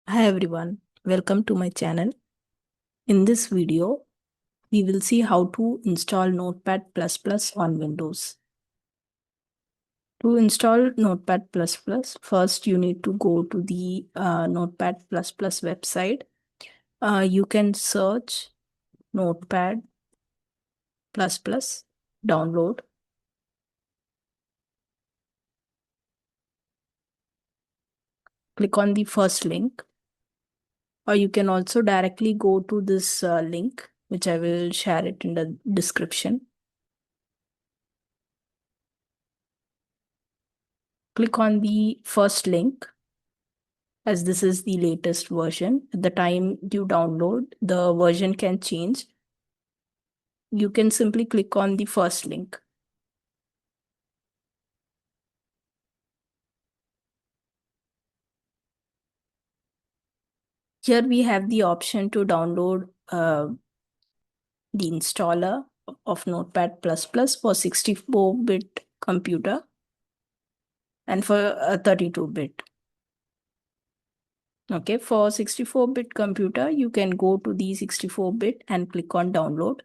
Hi everyone, welcome to my channel. In this video, we will see how to install Notepad++ on Windows. To install Notepad++, first you need to go to the Notepad++ website. You can search Notepad++ download. Click on the first link, or you can also directly go to this link, which I will share it in the description. Click on the first link, as this is the latest version. At the time you download, the version can change. You can simply click on the first link. Here we have the option to download the installer of Notepad++ for 64-bit computer and for a 32-bit. Okay, for 64-bit computer, you can go to the 64-bit and click on download.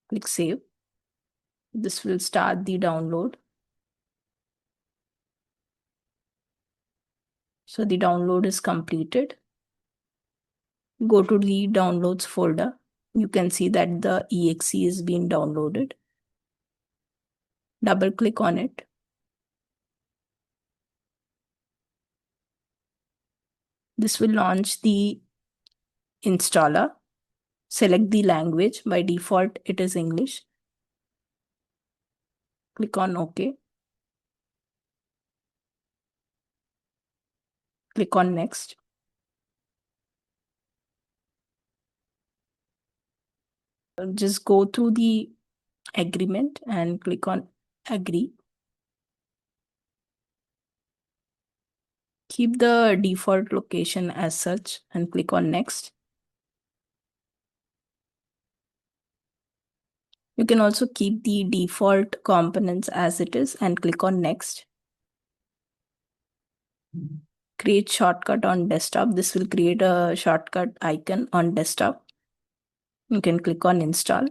Click save. This will start the download. So the download is completed. Go to the downloads folder. You can see that the exe is being downloaded. Double click on it. This will launch the installer. Select the language. By default, it is English. Click on OK. Click on Next. Just go through the agreement and click on Agree. Keep the default location as such and click on Next. You can also keep the default components as it is and click on Next. Create shortcut on desktop. This will create a shortcut icon on desktop. You can click on Install.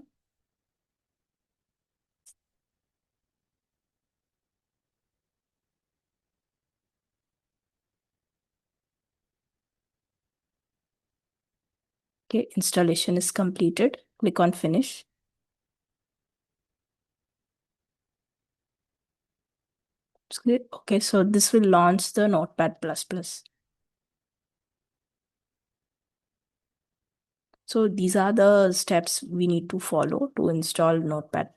Okay, installation is completed. Click on Finish. Okay, so this will launch the Notepad++. So these are the steps we need to follow to install Notepad++.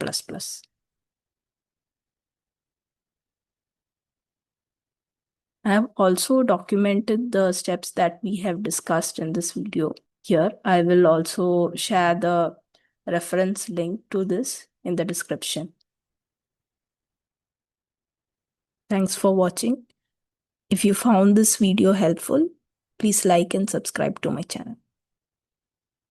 I have also documented the steps that we have discussed in this video. Here, I will also share the reference link to this in the description. Thanks for watching. If you found this video helpful, please like and subscribe to my channel.